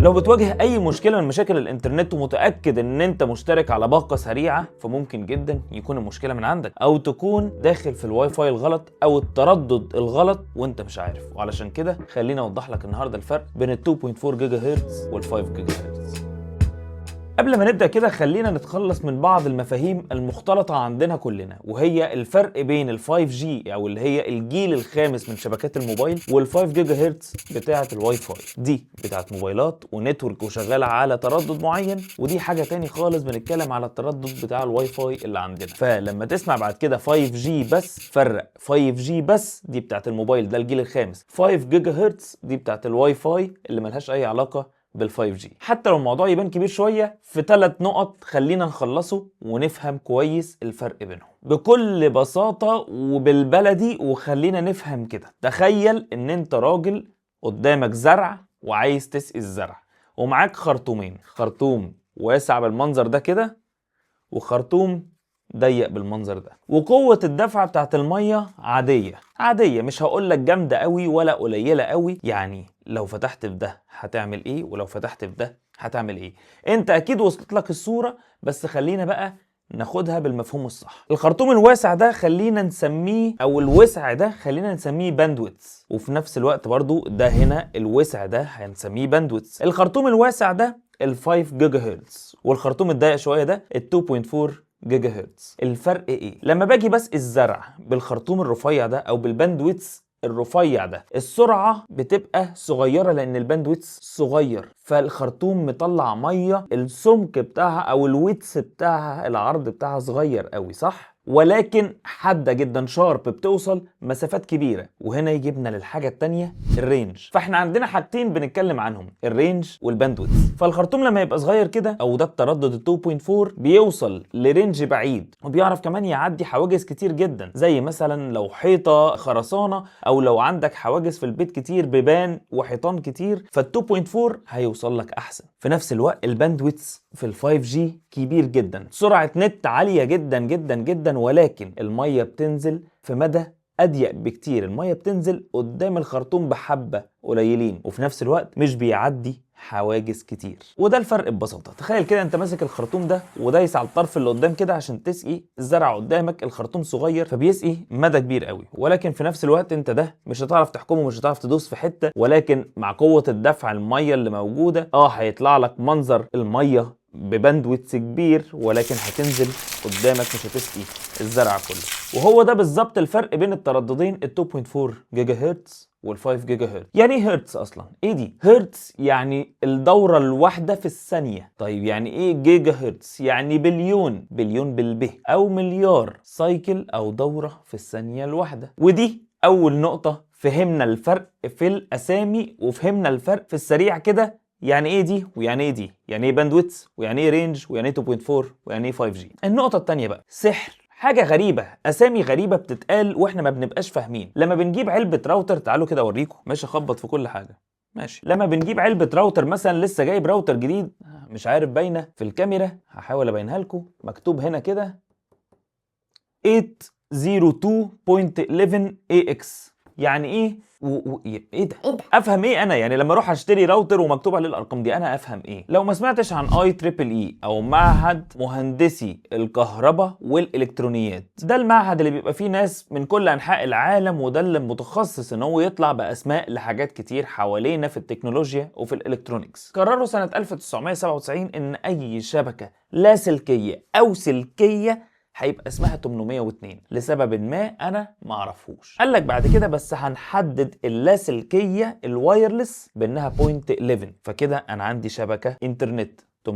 لو بتواجه اي مشكله من مشاكل الانترنت ومتاكد ان انت مشترك على باقه سريعه، فممكن جدا يكون المشكله من عندك، او تكون داخل في الواي فاي الغلط او التردد الغلط وانت مش عارف. وعلشان كده خليني اوضح لك النهارده الفرق بين ال 2.4 جيجا هرتز وال 5 جيجا هرتز. قبل ما نبدأ كده خلينا نتخلص من بعض المفاهيم المختلطة عندنا كلنا، وهي الفرق بين ال 5G او اللي هي الجيل الخامس من شبكات الموبايل وال 5 جيجا هرتز بتاعة الواي فاي. دي بتاعة موبايلات ونتورك وشغالة على تردد معين، ودي حاجة تاني خالص بنتكلم على التردد بتاع الواي فاي اللي عندنا. فلما تسمع بعد كده 5G بس، فرق 5G بس دي بتاعة الموبايل ده الجيل الخامس، 5 جيجا هرتز دي بتاعة الواي فاي اللي ملهاش اي علاقة بال5G. حتى لو الموضوع يبان كبير شوية، في 3 نقط خلينا نخلصه ونفهم كويس الفرق بينهم بكل بساطة وبالبلدي. وخلينا نفهم كده، تخيل ان انت راجل قدامك زرع وعايز تسقي الزرع، ومعاك خرطومين، خرطوم واسع بالمنظر ده كده وخرطوم ضيق بالمنظر ده، وقوة الدفع بتاعت المية عادية، مش هقولك جامدة قوي ولا قليلة قوي. يعني لو فتحت في ده هتعمل ايه ولو فتحت في ده هتعمل ايه؟ انت اكيد وصلت لك الصورة، بس خلينا بقى ناخدها بالمفهوم الصح. الخرطوم الواسع ده خلينا نسميه، او الوسع ده خلينا نسميه باندويتس، وفي نفس الوقت برضو ده هنا الوسع ده هنسميه باندويتس. الخرطوم الواسع ده ال 5 جيجا هرتز، والخرطوم الضيق شوية ده ال 2.4 جيجا هرتز. الفرق ايه؟ لما باجي بسقي الزرع بالخرطوم الرفيع ده او بالباندويتس الرفيع ده، السرعة بتبقى صغيرة لان الباندويتس صغير، فالخرطوم مطلع مية السمك بتاعها او الويتس بتاعها العرض بتاعها صغير قوي، صح؟ ولكن حادة جدا، شارب، بتوصل مسافات كبيرة. وهنا يجيبنا للحاجة التانية، الرينج. فاحنا عندنا حاجتين بنتكلم عنهم، الرينج والباندويتس. فالخرطوم لما يبقى صغير كده، او ده التردد 2.4، بيوصل لرينج بعيد، وبيعرف كمان يعدي حواجز كتير جدا، زي مثلا لو حيطة خرسانة، او لو عندك حواجز في البيت كتير، بيبان وحيطان كتير، فال 2.4 هيوصل لك احسن. في نفس الوقت الباندويتس في ال 5G كبير جدا، سرعة نت عالية جدا جدا جدا، ولكن المية بتنزل في مدى أضيق بكتير، المية بتنزل قدام الخرطوم بحبة قليلين، وفي نفس الوقت مش بيعدي حواجز كتير. وده الفرق ببساطة. تخيل كده انت ماسك الخرطوم ده ودايس على الطرف اللي قدام كده عشان تسقي الزرع قدامك، الخرطوم صغير فبيسقي مدى كبير قوي، ولكن في نفس الوقت انت ده مش هتعرف تحكمه، مش هتعرف تدوس في حتة، ولكن مع قوة الدفع المية اللي موجودة هيطلع لك منظر المية بباندويتس كبير، ولكن هتنزل قدامك مش هتسقي الزرع كله. وهو ده بالظبط الفرق بين الترددين ال 2.4 جيجا هرتز وال 5 جيجا هرتز. يعني ايه هرتز اصلا؟ ايه دي؟ هرتز يعني الدورة الواحدة في الثانية. طيب يعني ايه جيجا هرتز؟ يعني بليون بالب، او مليار سايكل او دورة في الثانية الواحدة. ودي اول نقطة، فهمنا الفرق في الاسامي وفهمنا الفرق في السريع كده، يعني ايه دي ويعني ايه دي، يعني ايه باندويتس ويعني ايه رينج ويعني ايه 2.4 ويعني ايه 5G. النقطة التانية بقى، سحر، حاجة غريبة، أسامي غريبة بتتقال وإحنا ما بنبقاش فاهمين. لما بنجيب علبة راوتر، تعالوا كده أوريكم، ماشي أخبط في كل حاجة، ماشي. لما بنجيب علبة راوتر مثلا، لسه جايب راوتر جديد، مش عارف باينة في الكاميرا، هحاول أبينها لكم، مكتوب هنا كده 802.11ax. يعني ايه ايه ده؟ افهم ايه انا؟ يعني لما اروح اشتري راوتر ومكتوب عليه الارقام دي، انا افهم ايه؟ لو ما سمعتش عن IEEE او معهد مهندسي الكهرباء والالكترونيات، ده المعهد اللي بيبقى فيه ناس من كل انحاء العالم، وده اللي متخصص ان هو يطلع باسماء لحاجات كتير حوالينا في التكنولوجيا وفي الالكترونيكس. قرروا سنة 1997 ان اي شبكة لا سلكية او سلكية هيبقى اسمها 802 لسبب ما انا ما اعرفهوش. قال لك بعد كده بس هنحدد اللاسلكيه الوايرلس بانها 0.11، فكده انا عندي شبكه انترنت 802.11،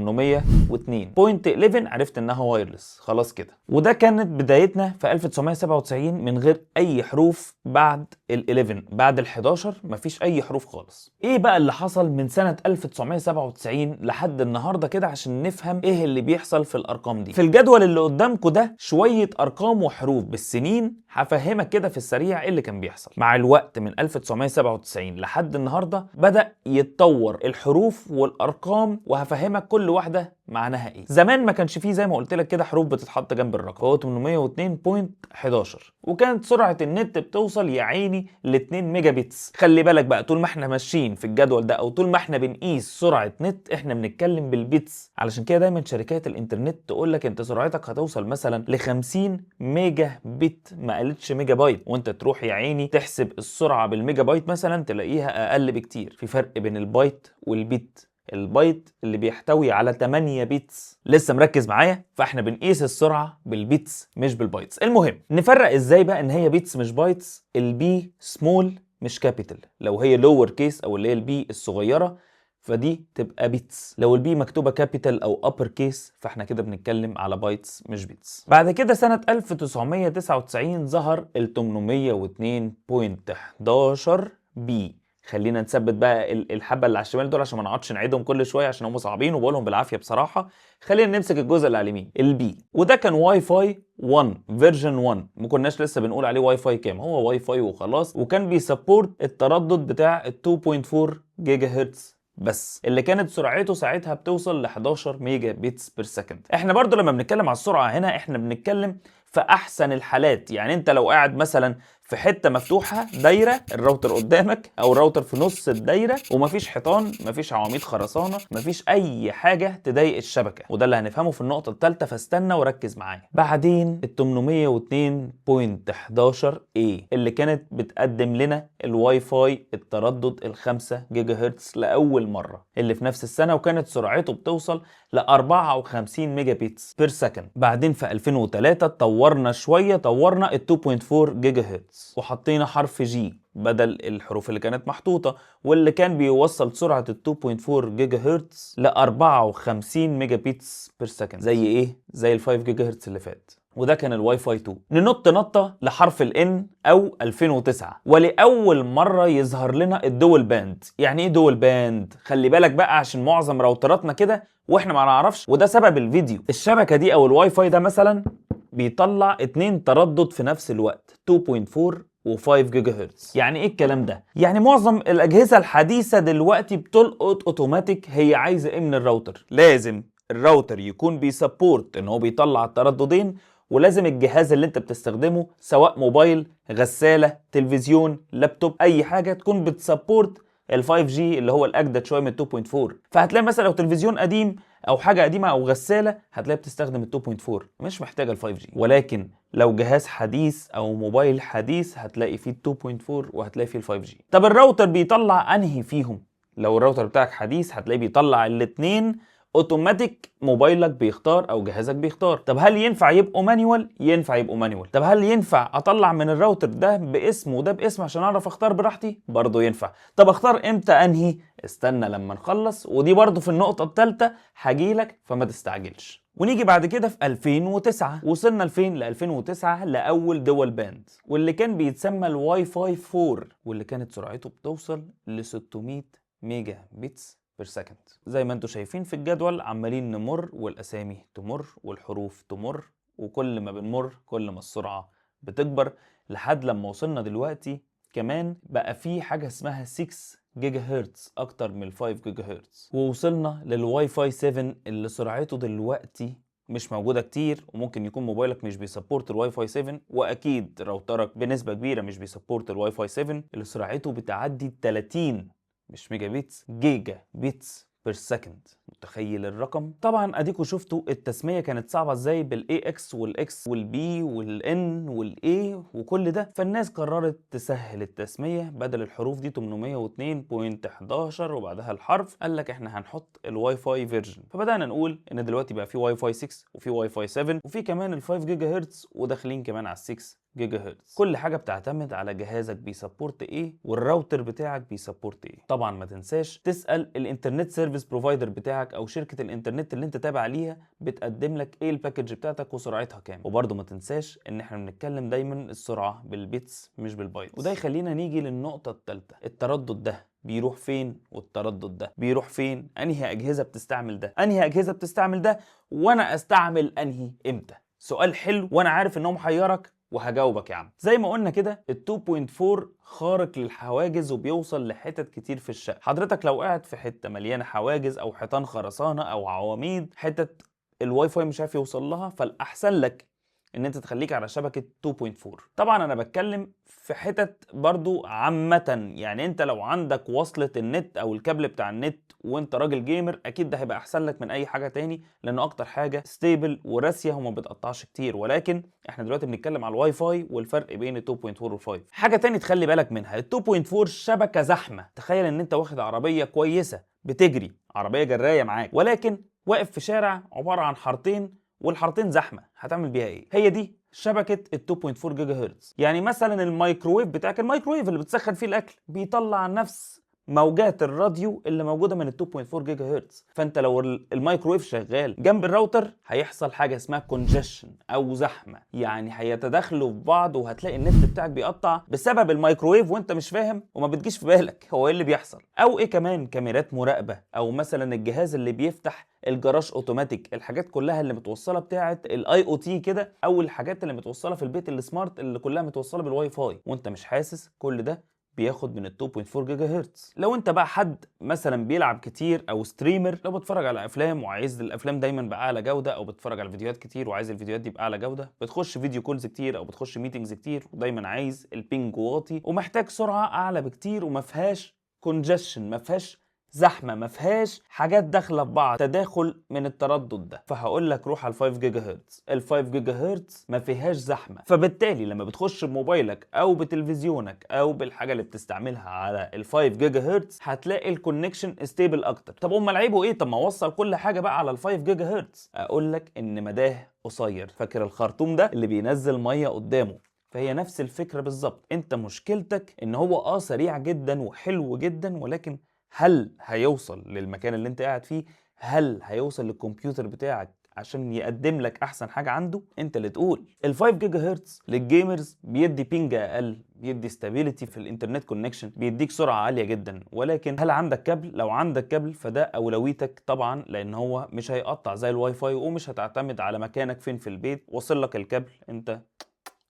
عرفت انها وايرلس، خلاص كده. وده كانت بدايتنا في 1997 من غير اي حروف بعد ال11، بعد ال11 مفيش اي حروف خالص. ايه بقى اللي حصل من سنة 1997 لحد النهاردة كده عشان نفهم ايه اللي بيحصل في الارقام دي؟ في الجدول اللي قدامكم ده شوية ارقام وحروف بالسنين، هفهمك كده في السريع ايه اللي كان بيحصل. مع الوقت من 1997 لحد النهاردة بدأ يتطور الحروف والارقام، وهفهمك كل كل واحده معناها ايه. زمان ما كانش فيه زي ما قلت لك كده حروف بتتحط جنب الرقم، هو 802.11، وكانت سرعه النت بتوصل يا عيني ل 2 ميجا بتس. خلي بالك بقى، طول ما احنا ماشيين في الجدول ده او طول ما احنا بنقيس سرعه نت احنا بنتكلم بالبيتس. علشان كده دايما شركات الانترنت تقول لك انت سرعتك هتوصل مثلا ل 50 ميجا بت، ما قالتش ميجا بايت، وانت تروح يا عيني تحسب السرعه بالميجا بايت مثلا تلاقيها اقل بكتير. في فرق بين البايت والبيت. البايت اللي بيحتوي على 8 بيتس. لسه مركز معايا؟ فاحنا بنقيس السرعه بالبيتس مش بالبايتس. المهم نفرق ازاي بقى ان هي بيتس مش بايتس. البي سمول مش كابيتال، لو هي لور كيس او اللي هي البي الصغيره فدي تبقى بيتس، لو البي مكتوبه كابيتال او ابر كيس فاحنا كده بنتكلم على بايتس مش بيتس. بعد كده سنه 1999 ظهر ال 802.11 بي. خلينا نثبت بقى الحبه اللي على الشمال دول عشان ما نقعدش نعيدهم كل شويه عشان هم صعبين وبقولهم بالعافيه بصراحه. خلينا نمسك الجزء اللي على اليمين البي، وده كان واي فاي 1 فيرجن 1. ما كناش لسه بنقول عليه واي فاي كام، هو واي فاي وخلاص. وكان بيسبورت التردد بتاع ال 2.4 جيجا هرتز بس، اللي كانت سرعته ساعتها بتوصل ل 11 ميجا بيتس بير سكند. احنا برضو لما بنتكلم على السرعه هنا احنا بنتكلم في احسن الحالات. يعني انت لو قاعد مثلا في حته مفتوحه دايره، الراوتر قدامك او الراوتر في نص الدايره ومفيش حيطان، مفيش عواميد خرسانه، مفيش اي حاجه تضايق الشبكه، وده اللي هنفهمه في النقطه الثالثه، فاستنى وركز معايا. بعدين ال 802.11 ايه اللي كانت بتقدم لنا الواي فاي التردد ال 5 جيجا هرتز لاول مره، اللي في نفس السنه وكانت سرعته بتوصل ل 54 ميجا بيتس بير سكند. بعدين في 2003 طورنا شويه، طورنا ال 2.4 جيجا هرتز وحطينا حرف جي بدل الحروف اللي كانت محطوطة، واللي كان بيوصل سرعة ال 2.4 جيجا هرتز ل 54 ميجا بيتس بير سكند. زي ايه؟ زي ال 5 جيجا هرتز اللي فات. وده كان الواي فاي 2. ننط نطة لحرف الان او 2009، ولأول مرة يظهر لنا الدول باند. يعني ايه دول باند؟ خلي بالك بقى عشان معظم راوتراتنا كده واحنا ما نعرفش، وده سبب الفيديو. الشبكة دي او الواي فاي ده مثلا بيطلع 2 تردد في نفس الوقت، 2.4 و5 جيجا هرتز. يعني ايه الكلام ده؟ يعني معظم الاجهزه الحديثه دلوقتي بتلقط اوتوماتيك هي عايزه ايه من الراوتر. لازم الراوتر يكون بيسبورت ان هو بيطلع الترددين، ولازم الجهاز اللي انت بتستخدمه سواء موبايل، غساله، تلفزيون، لابتوب، اي حاجه تكون بتسبورت ال 5G اللي هو الاجدد شويه من 2.4. فهتلاقي مثلا لو تلفزيون قديم او حاجه قديمه او غساله هتلاقي بتستخدم ال 2.4 مش محتاجه ال 5G. ولكن لو جهاز حديث او موبايل حديث هتلاقي فيه 2.4 وهتلاقي فيه ال 5G. طب الراوتر بيطلع انهي فيهم؟ لو الراوتر بتاعك حديث هتلاقيه بيطلع الاثنين اوتوماتيك، موبايلك بيختار او جهازك بيختار. طب هل ينفع يبقوا مانيوال؟ ينفع يبقوا مانيوال. طب هل ينفع اطلع من الراوتر ده باسم وده باسم عشان اعرف اختار براحتي؟ برضه ينفع. طب اختار امتى انهي؟ استنى لما نخلص، ودي برضه في النقطة الثالثة هجيلك فما تستعجلش. ونيجي بعد كده في 2009، وصلنا لفين؟ ل 2009 لاول دول باند، واللي كان بيتسمى الواي فاي 4، واللي كانت سرعته بتوصل ل 600 ميجا بيتس بير سكند. زي ما انتم شايفين في الجدول عمالين نمر والاسامي تمر والحروف تمر، وكل ما بنمر كل ما السرعه بتكبر، لحد لما وصلنا دلوقتي كمان بقى في حاجه اسمها 6 جيجا هرتز اكتر من 5 جيجا هرتز، ووصلنا للواي فاي 7 اللي سرعته دلوقتي مش موجوده كتير. وممكن يكون موبايلك مش بيسبورت الواي فاي 7، واكيد راوترك بنسبه كبيره مش بيسبورت الواي فاي 7 اللي سرعته بتعدي 30 مش ميجا بيتس، جيجا بيتس بير سكند. متخيل الرقم؟ طبعا اديكوا شفتوا التسميه كانت صعبه ازاي بالاي اكس والاكس والبي والان والاي وكل ده، فالناس قررت تسهل التسميه. بدل الحروف دي 802.11 وبعدها الحرف، قال لك احنا هنحط الواي فاي فيرجن. فبدانا نقول ان دلوقتي بقى في واي فاي 6 وفي واي فاي 7 وفي كمان ال 5 جيجا هرتز وداخلين كمان على 6 جيجا هرتز. كل حاجه بتعتمد على جهازك بيسبورت ايه والراوتر بتاعك بيسبورت ايه. طبعا ما تنساش تسال الانترنت سيرفيس بروفايدر بتاعك او شركه الانترنت اللي انت تابع ليها بتقدم لك ايه الباكج بتاعتك وسرعتها كام. وبرده ما تنساش ان احنا بنتكلم دايما السرعه بالبيتس مش بالبايتس. وده يخلينا نيجي للنقطه الثالثه، التردد ده بيروح فين والتردد ده بيروح فين؟ انهي اجهزه بتستعمل ده؟ انهي اجهزه بتستعمل ده؟ وانا استعمل انهي امتى؟ سؤال حلو وانا عارف انه محيرك وهجاوبك يا عم. زي ما قلنا كده ال 2.4 خارق للحواجز وبيوصل لحتت كتير في الشقه. حضرتك لو قاعد في حته مليانه حواجز او حيطان خرسانه او عواميد، حتت الواي فاي مش عارف يوصل لها، فالاحسن لك ان انت تخليك على شبكه 2.4. طبعا انا بتكلم في حتت برضو عامه، يعني انت لو عندك وصله النت او الكابل بتاع النت وانت راجل جيمر، اكيد ده هيبقى احسن لك من اي حاجه تاني، لانه اكتر حاجه ستيبل وراسيه وما بتقطعش كتير. ولكن احنا دلوقتي بنتكلم على الواي فاي والفرق بين ال 2.4 وال 5. حاجه تاني تخلي بالك منها، ال 2.4 شبكه زحمه. تخيل ان انت واخد عربيه كويسه بتجري، عربيه جرايه معاك، ولكن واقف في شارع عباره عن حارتين والحارتين زحمه، هتعمل بيها ايه؟ هي دي شبكه ال 2.4 جيجا هرتز. يعني مثلا الميكروويف بتاعك، الميكروويف اللي بتسخن فيه الاكل، بيطلع نفس موجات الراديو اللي موجوده من ال 2.4 جيجا هرتز. فانت لو الميكروويف شغال جنب الراوتر هيحصل حاجه اسمها كونجيشن او زحمه، يعني هيتداخلوا في بعض وهتلاقي النت بتاعك بيقطع بسبب الميكروويف وانت مش فاهم وما بتجيش في بالك هو ايه اللي بيحصل. او ايه كمان، كاميرات مراقبه، او مثلا الجهاز اللي بيفتح الجراج اوتوماتيك، الحاجات كلها اللي متوصله بتاعه الاي او تي كده، او الحاجات اللي متوصله في البيت السمارت اللي كلها متوصله بالواي فاي وانت مش حاسس، كل ده بياخد من ال 2.4 جيجا هرتز. لو انت بقى حد مثلا بيلعب كتير او ستريمر، لو بتتفرج على افلام وعايز الافلام دايما باعلى جوده، او بتتفرج على فيديوهات كتير وعايز الفيديوهات دي باعلى جوده، بتخش فيديو كولز كتير او بتخش ميتنجز كتير، ودايما عايز البينج واطي ومحتاج سرعه اعلى بكتير وما فيهاش كونجشن، ما فيهاش زحمه، ما فيهاش حاجات داخله في بعض، تداخل من التردد ده. فهقول لك روح على 5 جيجا هرتز. ال 5 جيجا هرتز ما فيهاش زحمه، فبالتالي لما بتخش بموبايلك او بتلفزيونك او بالحاجه اللي بتستعملها على ال 5 جيجا هرتز، هتلاقي الكونكشن ستيبل اكتر. طب امال عيبه ايه؟ طب ما اوصل كل حاجه بقى على ال 5 جيجا هرتز. اقول لك ان مداه قصير. فاكر الخرطوم ده اللي بينزل ميه قدامه؟ فهي نفس الفكره بالظبط. انت مشكلتك ان هو سريع جدا وحلو جدا، ولكن هل هيوصل للمكان اللي انت قاعد فيه؟ هل هيوصل للكمبيوتر بتاعك عشان يقدم لك احسن حاجه عنده؟ انت اللي تقول. ال 5 جيجا هرتز للجيمرز بيدي بينج اقل، بيدي ستابيليتي في الانترنت كونكشن، بيديك سرعه عاليه جدا. ولكن هل عندك كابل؟ لو عندك كابل فده اولويتك طبعا، لان هو مش هيقطع زي الواي فاي، ومش هتعتمد على مكانك فين في البيت، وصل لك الكابل انت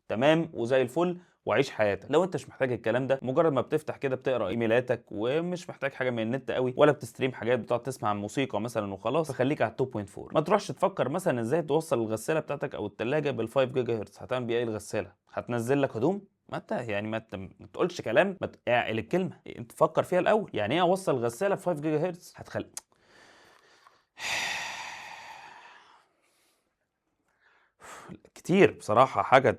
تمام وزي الفل وعيش حياتك. لو انت مش محتاج الكلام ده، مجرد ما بتفتح كده بتقرا ايميلاتك ومش محتاج حاجه من النت قوي، ولا بتستريم حاجات بتقعد تسمع موسيقى مثلا وخلاص، فخليك على 2.4. ما تروحش تفكر مثلا ازاي توصل الغساله بتاعتك او الثلاجه بال 5 جيجا هرتز. هتعمل بيها ايه الغساله؟ هتنزل لك هدوم؟ ما انت يعني ما تقولش كلام، ما اعقل الكلمه، انت فكر فيها الاول. يعني ايه اوصل غساله ب 5 جيجا هرتز؟ هتخلي كتير بصراحه. حاجه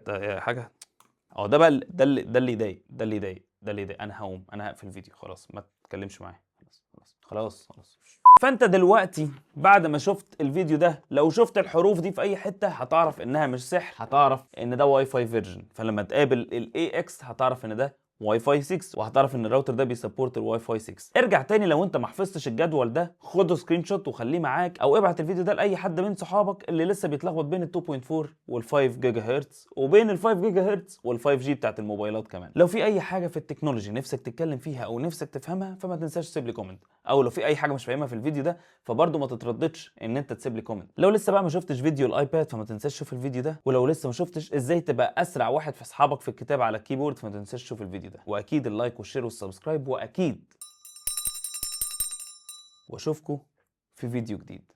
ده بقى ده اللي يضايق، ده اللي يضايق. انا هقوم، انا هقفل الفيديو خلاص، ما تتكلمش معايا، خلاص. فانت دلوقتي بعد ما شفت الفيديو ده، لو شفت الحروف دي في اي حته هتعرف انها مش سحر، هتعرف ان ده واي فاي فيرجن. فلما تقابل الاي اكس هتعرف ان ده واي فاي 6، وهتعرف ان الراوتر ده بيسبورت الواي فاي 6. ارجع تاني لو انت ما حفظتش الجدول ده، خده سكرين شوت وخليه معاك، او ابعت الفيديو ده لاي حد من صحابك اللي لسه بيتلخبط بين ال 2.4 وال 5 جيجا هرتز، وبين ال 5 جيجا هرتز وال 5 جي بتاعت الموبايلات كمان. لو في اي حاجه في التكنولوجي نفسك تتكلم فيها او نفسك تفهمها، فما تنساش تسيب لي كومنت. او لو في اي حاجه مش فاهمها في الفيديو ده، فبرضه ما تترددش ان انت تسيب لي كومنت. لو لسه بقى ما شفتش فيديو الايباد، فما تنساش تشوف الفيديو ده. ولو لسه ما شفتش ازاي تبقى اسرع واحد في اصحابك في الكتابه على الكيبورد، فما تنساش تشوف الفيديو ده. واكيد اللايك والشير والسبسكرايب، واكيد واشوفكم في فيديو جديد.